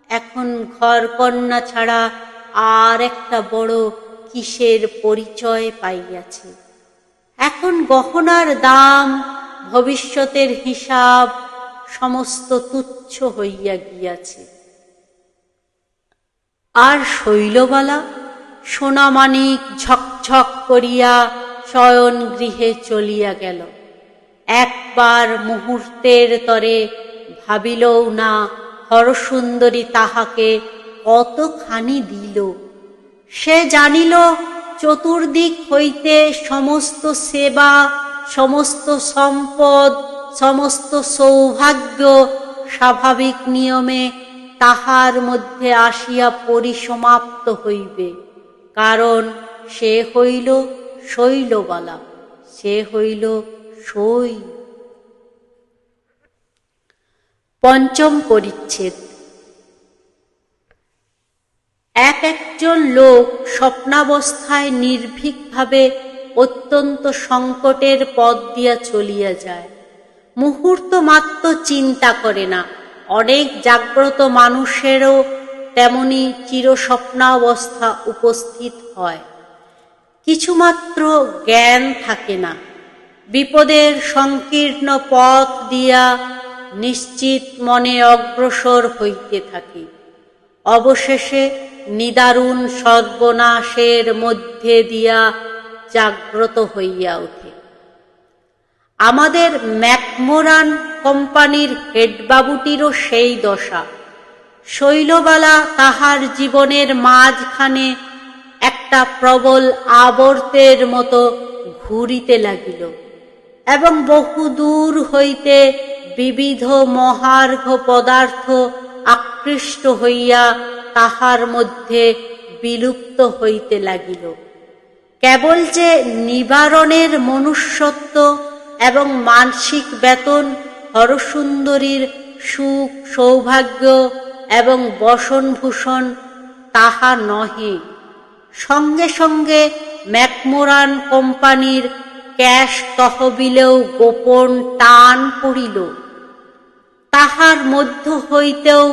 এখন ঘরকন্যা ছাড়া আর একটা বড় কিসের পরিচয় পাইয়াছে। এখন গহনার দাম, ভবিষ্যতের হিসাব সমস্ত তুচ্ছ হইয়া গিয়াছে। আর শৈলবালা সোনামানিক ঝকঝক করিয়া শয়ন গৃহে চলিয়া গেল। একবার মুহূর্তের তরে ভাবিলও না হরসুন্দরী তাহাকে কতখানি দিল। সে জানিল চতুর্দিক হইতে সমস্ত সেবা, সমস্ত সম্পদ, সমস্ত সৌভাগ্য স্বাভাবিক নিয়মে তাহার মধ্যে আসিয়া পরিসমাপ্ত হইবে, কারণ সে হইল শৈলবালা, সে হইল সই। পঞ্চম পরিচ্ছেদ। একজন লোক স্বপ্নাবস্থায় নির্ভীকভাবে অত্যন্ত সংকটের পথ দিয়া চলিয়া যায়, মুহূর্ত মাত্র চিন্তা করে না। অনেক জাগ্রত মানুষেরও তেমনি চিরস্বপ্নাবস্থা উপস্থিত হয়, কিছুমাত্র জ্ঞান থাকে না। বিপদের সংকীর্ণ পথ দিয়া নিশ্চিত মনে অগ্রসর হইতে থাকে, অবশেষে নিদারুণ সর্বনাশের মধ্যে দিয়া জাগ্রত হইয়া ওঠে। আমাদের ম্যাকমোরান কোম্পানির হেডবাবুটিরও সেই দশা। শৈলবালা তাহার জীবনের মাঝখানে একটা প্রবল আবর্তের মতো ঘুরিতে লাগিল এবং বহু দূর হইতে বিবিধ মহার্ঘ পদার্থ আকৃষ্ট হইয়া তাহার মধ্যে বিলুপ্ত হইতে লাগিল। কেবল যে নিবারণের মনুষ্যত্ব এবং মানসিক বেতন হরসুন্দরীর সুখ সৌভাগ্য এবং বসনভূষণ তাহা নহে, সঙ্গে সঙ্গে ম্যাকমোরান কোম্পানির ক্যাশ তহবিলেও গোপন টান পড়িল। তাহার মধ্য হইতেও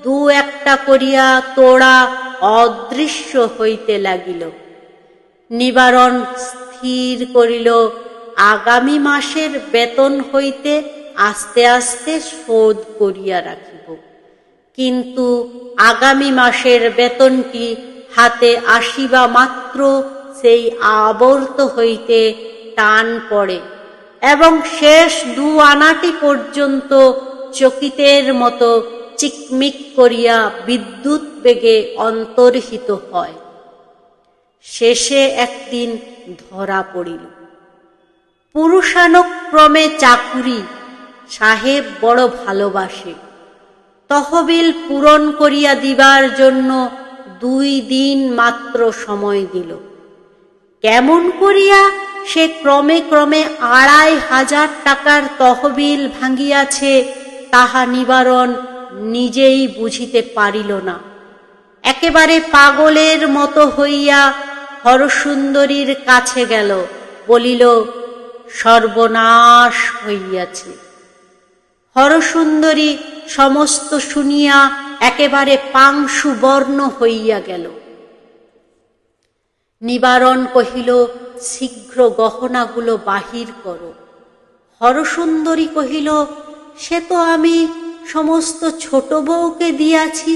দু একটা করিয়া তোড়া অদৃশ্য হইতে লাগিল। নিবারণ স্থির করিল আগামী মাসের বেতন হইতে আস্তে আস্তে শোধ করিয়া রাখিব। কিন্তু আগামী মাসের বেতনটি হাতে আসিবা মাত্র সেই আবর্ত হইতে টান পড়ে এবং শেষ 2 আনাটি পর্যন্ত চকিতের মতো চিকমিক করিয়া বিদ্যুৎ বেগে অন্তর্হিত হয়। শেষে একদিন ধরা পড়িল। পুরুষানুক্রমে চাকুরি সাহেব বড় ভালোবাসে। তহবিল পূরণ করিয়া দিবার জন্য 2 দিন মাত্র সময় দিল। কেমন করিয়া সে ক্রমে ক্রমে 2500 টাকার তহবিল ভাঙিয়াছে তাহা নিবারণ নিজেই বুঝিতে পারিল না। একেবারে পাগলের মতো হইয়া হরসুন্দরীর কাছে গেল, বলিল, সর্বনাশ হইয়াছে। হরসুন্দরী সমস্ত শুনিয়া একেবারে পাংশু বর্ণ হইয়া গেল। নিবারণ কহিল, শীঘ্র গহনাগুলো বাহির করো। হরসুন্দরী কহিল, সে তো আমি সমস্ত ছোট বউকে দিয়াছি।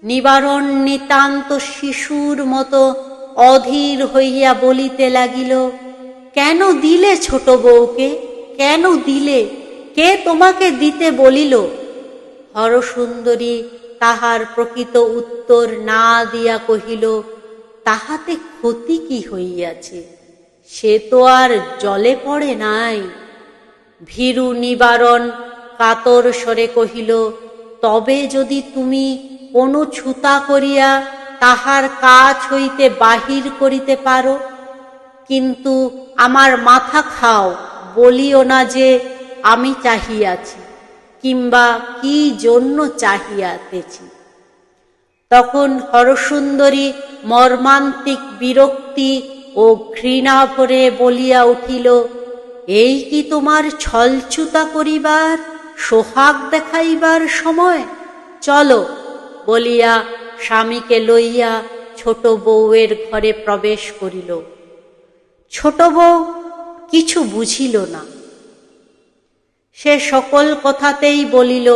নিবারণ নিতান্ত শিশুর মতো অধীর হইয়া বলিতে লাগিল, কেন দিলে ছোট বউকে? কেন দিলে? কে তোমাকে দিতে বলিল? হরসুন্দরী তাহার প্রকৃত উত্তর না দিয়া কহিল, তাহাতে ক্ষতি কি হইয়াছে? সে তো আর জলে পড়ে নাই। ভীরু নিবারণ কাতর স্বরে কহিল, তবে যদি তুমি কোনো ছুতা করিয়া তাহার কাছ হইতে বাহির করিতে পারো, কিন্তু আমার মাথা খাও, বলিও না যে আমি চাহিয়াছি কিংবা কি জন্য চাহিয়াতেছি। তখন হরসুন্দরী মর্মান্তিক বিরক্তি ও ঘৃণা ভরে বলিয়া উঠিল, এই কি তোমার ছলছুতা করিবার, সোহাগ দেখাইবার সময়? চলো, বলিয়া স্বামীকে লইয়া ছোট বউয়ের ঘরে প্রবেশ করিল। ছোট বউ কিছু বুঝিল না। সে সকল কথাতেই বলিল,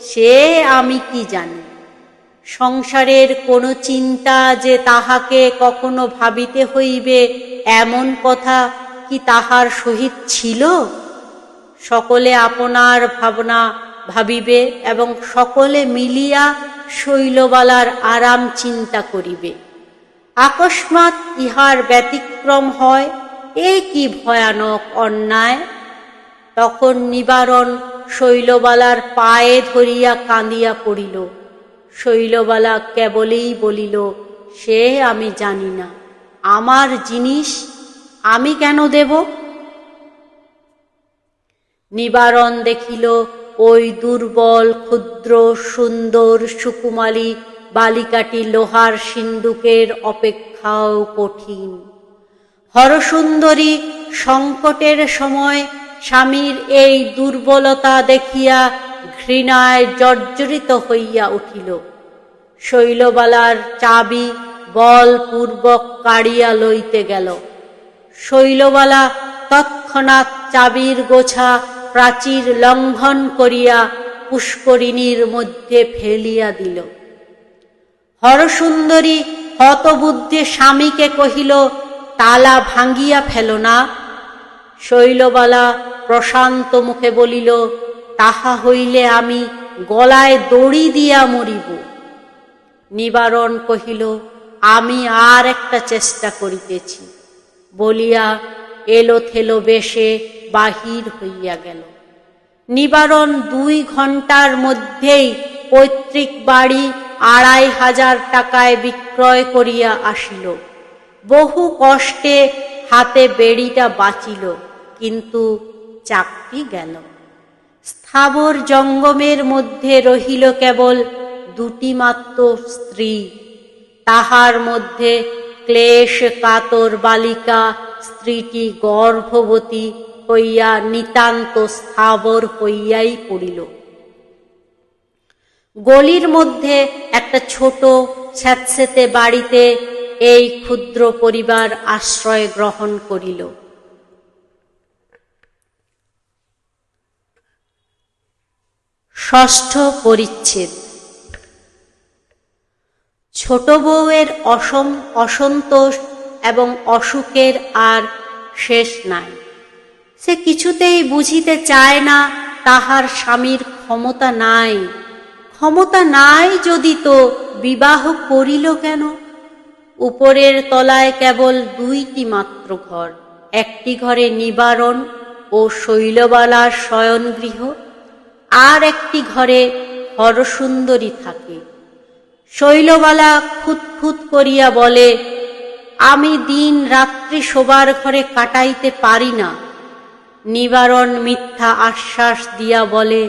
সে আমি কি জানি। সংসারের কোনো চিন্তা যে তাহাকে কখনো ভাবিতে হইবে এমন কথা কি তাহার সহিত ছিল? সকলে আপনার ভাবনা ভাবিবে এবং সকলে মিলিয়া শৈলবালার আরাম চিন্তা করিবে। আকস্মাৎ ইহার ব্যতিক্রম হয়, এ কি ভয়ানক অন্যায়! তখন নিবারণ শৈলবালার পায়ে ধরিয়া কাঁদিয়া পড়িল। শৈলবালা কেবলেই বলিল, সে আমি জানি না, আমার জিনিস আমি কেন দেব? নিবারণ দেখিল ওই দুর্বল ক্ষুদ্র সুন্দর সুকুমালী বালিকাটি লোহার সিন্দুকের অপেক্ষাও কঠিন। হরসুন্দরী সংকটের সময় স্বামীর এই দুর্বলতা দেখিয়া ঘৃণায় জর্জরিত হইয়া উঠিল। শৈলবালার চাবি বলপূর্বক কাড়িয়া লইতে গেল। শৈলবালা তৎক্ষণাৎ চাবির গোছা প্রাচীর লঙ্ঘন করিয়া পুষ্করিণীর মধ্যে ফেলিয়া দিল। হরসুন্দরী হতবুদ্ধি স্বামীকে কহিল, তালা ভাঙ্গিয়া ফেলো না। শৈলবালা প্রশান্ত মুখে বলিল, তাহা হইলে আমি গলায় দড়ি দিয়া মরিব। নিবারণ কহিল, আমি আর একটা চেষ্টা করিতেছি, বলিয়া এলোথেলো বেশে বাহির হইয়া গেল। নিবারণ 2 ঘণ্টার মধ্যেই পৈতৃক বাড়ি ২৫০০ টাকায় বিক্রয় করিয়া আসিল। বহু কষ্টে হাতে বেড়িটা বাঁচিল, কিন্তু চাকরি গেল। স্থাবর জঙ্গমের মধ্যে রহিল কেবল ২টি মাত্র স্ত্রী। তাহার মধ্যে ক্লেশ কাতর বালিকা স্ত্রীটি গর্ভবতী হইয়া নিতান্ত স্থাবর হইয়াই পড়িল। গলির মধ্যে একটা ছোট স্যাঁতসেঁতে বাড়িতে এই ক্ষুদ্র পরিবার আশ্রয় গ্রহণ করিল। ষষ্ঠ পরিচ্ছেদ। ছোট বউয়ের অসন্তোষ এবং অসুখের আর শেষ নাই। সে কিছুতেই বুঝিতে চায় না তাহার স্বামীর ক্ষমতা নাই। ক্ষমতা নাই যদি তো বিবাহ করিল কেন? উপরের তলায় কেবল ২টি মাত্র ঘর। একটি ঘরে নিবারণ ও শৈলবালার শয়নগৃহ, আর একটি ঘরে হরসুন্দরী থাকে। শৈলবালা খুঁতখুঁত করিয়া বলে, আমি দিন রাত্রি শোবার ঘরে কাটাইতে পারি না। নিবারণ মিথ্যা আশ্বাস দিয়া বলে,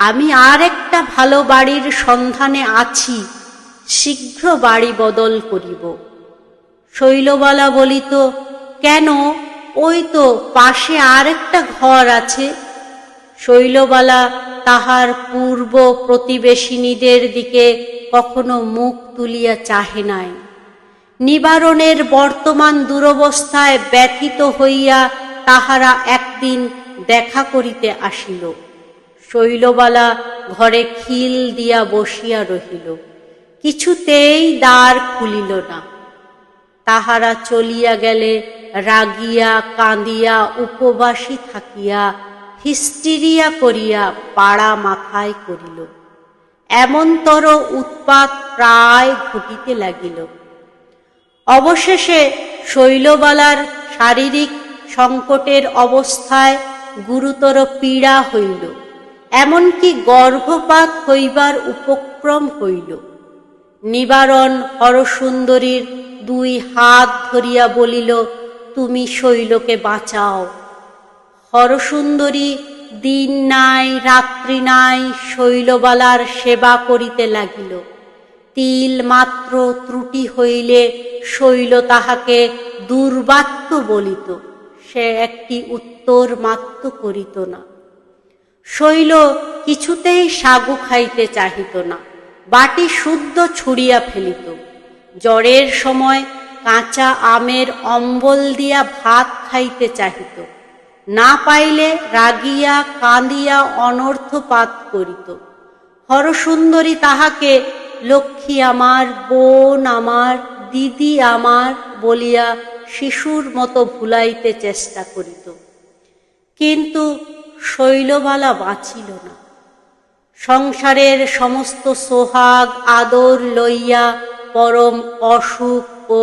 আমি আর একটা ভালো বাড়ির সন্ধানে আছি, শীঘ্র বাড়ি বদল করিব। শৈলবালা বলিত, কেন, ওই তো পাশে আর একটা ঘর আছে। শৈলবালা তাহার পূর্ব প্রতিবেশিনীদের দিকে কখনো মুখ তুলিয়া চাহে নাই। নিবারণের বর্তমান দুরবস্থায় ব্যথিত হইয়া তাহারা একদিন দেখা করিতে আসিল। শৈলবালা ঘরে খিল দিয়া বসিয়া রহিল, কিছুতেই দ্বার খুলিল না। তাহারা চলিয়া গেলে রাগিয়া কাঁদিয়া উপবাসী থাকিয়া হিস্টিরিয়া করিয়া পাড়া মাথায় করিল। এমনতর উৎপাত প্রায় ঘটিতে লাগিল। অবশেষে শৈলবালার শারীরিক সংকটের অবস্থায় গুরুতর পীড়া হইল, এমনকি গর্ভপাত হইবার উপক্রম হইল। নিবারণ হরসুন্দরীর ২ হাত ধরিয়া বলিল, তুমি শৈলকে বাঁচাও। হরসুন্দরী দিন নাই রাত্রি নাই শৈলবালার সেবা করিতে লাগিল। তিল মাত্র ত্রুটি হইলে শৈল তাহাকে দুর্বাক্য বলিত, সে একটি উত্তর মাত্র করিত না। শৈল কিছুতেই সাগু খাইতে চাহিত না, বাটি শুদ্ধ ছুঁড়িয়া ফেলিত। জ্বরের সময় কাঁচা আমের অম্বল দিয়া ভাত খাইতে চাহিত, না পাইলে রাগিয়া কাঁদিয়া অনর্থপাত করিত। হরসুন্দরী তাহাকে লক্ষ্মী আমার, বোন আমার, দিদি আমার বলিয়া শিশুর মতো ভুলাইতে চেষ্টা করিত, কিন্তু শৈলবালা বাঁচিল না। সংসারের সমস্ত সোহাগ আদর লইয়া পরম অসুখ ও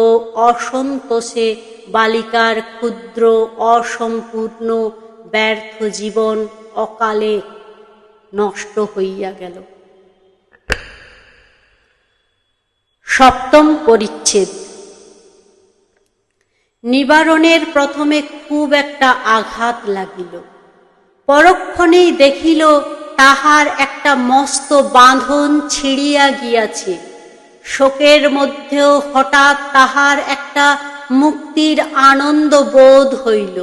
অসন্তোষে বালিকার ক্ষুদ্র অসম্পূর্ণ ব্যর্থ জীবন অকালে নষ্ট হইয়া গেল। সপ্তম পরিচ্ছেদ। নিবারণের প্রথমে খুব একটা আঘাত লাগিল, পরক্ষণেই দেখিল তাহার একটা মস্ত বাঁধন ছিঁড়িয়া গিয়াছে। শোকের মধ্যেও হঠাৎ তাহার একটা মুক্তির আনন্দ বোধ হইল।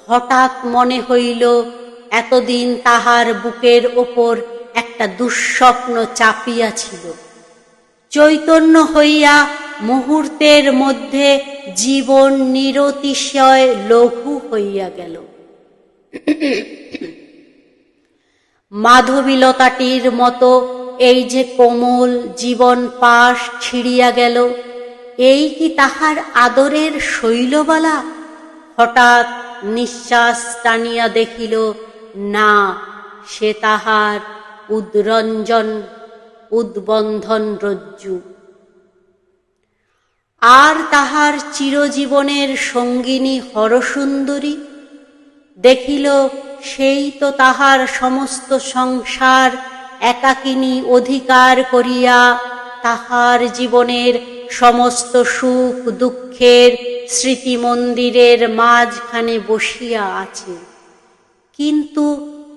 হঠাৎ মনে হইল এতদিন তাহার বুকের ওপর একটা দুঃস্বপ্ন চাপিয়া ছিল। চৈতন্য হইয়া মুহূর্তের মধ্যে জীবন নিরতিশয় লঘু হইয়া গেল। মাধবীলতাটির মতো এই যে কোমল জীবন পাশ ছিঁড়িয়া গেল, এই কি তাহার আদরের শৈলবালা? হঠাৎ নিঃশ্বাস টানিয়া দেখিল, না, সে তাহার উদ্বন্ধন রজ্জু। আর তাহার চিরজীবনের সঙ্গিনী হরসুন্দরী দেখিল, সেই তো তাহার সমস্ত সংসার একাকিনী অধিকার করিয়া তাহার জীবনের সমস্ত সুখ দুঃখের স্মৃতি মন্দিরের মাঝখানে বসিয়া আছে, কিন্তু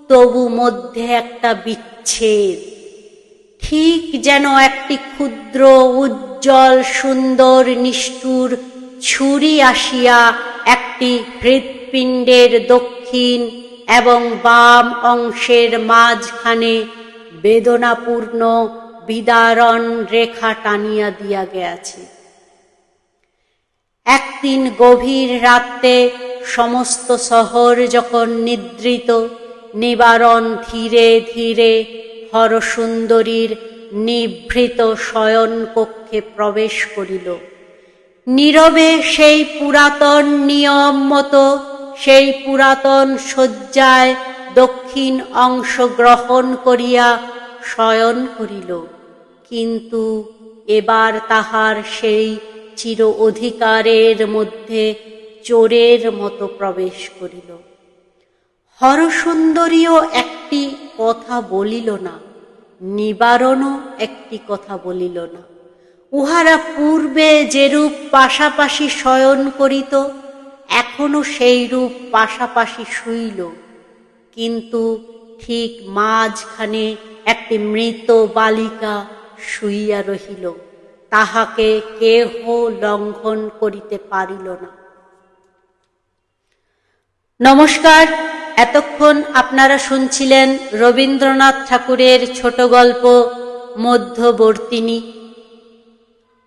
তবু মধ্যে একটা বিচ্ছেদ, ঠিক যেন একটি ক্ষুদ্র উজ্জ্বল সুন্দর নিষ্ঠুর ছুরি আসিয়া একটি হৃৎপিণ্ডের দক্ষিণ এবং বাম অংশের মাঝখানে বেদনাপূর্ণ বিদারণ রেখা টানিয়া দিয়া গেছে। একদিন গভীর রাত্রে সমস্ত শহর যখন নিদ্রিত, নিবারণ ধীরে ধীরে হরসুন্দরীর নিভৃত শয়ন কক্ষে প্রবেশ করিল। নীরবে সেই পুরাতন নিয়ম মতো সেই পুরাতন শয্যায় দক্ষিণ অংশ গ্রহণ করিয়া শয়ন করিল, কিন্তু এবার তাহার সেই চির অধিকারের মধ্যে চোরের মতো প্রবেশ করিল। হরসুন্দরীও একটি কথা বলিল না, নিবারণও একটি কথা বলিল না। উহারা পূর্বে যেরূপ পাশাপাশি শয়ন করিত, এখনো সেইরূপ পাশাপাশি শুইল, কিন্তু ঠিক মাঝখানে একটি মৃত বালিকা শুইয়া রহিল, তাহাকে কেহ লঙ্ঘন করিতে পারিল না। নমস্কার, এতক্ষণ আপনারা শুনছিলেন রবীন্দ্রনাথ ঠাকুরের ছোট গল্প মধ্যবর্তিনী।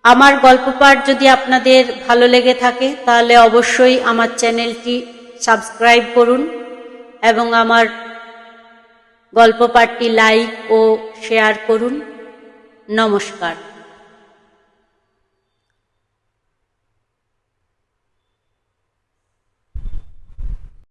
আমার গল্প পাঠ যদি আপনাদের ভালো লেগে থাকে তাহলে অবশ্যই আমার চ্যানেলটি সাবস্ক্রাইব করুন এবং আমার গল্প পাঠটি লাইক ও শেয়ার করুন। নমস্কার।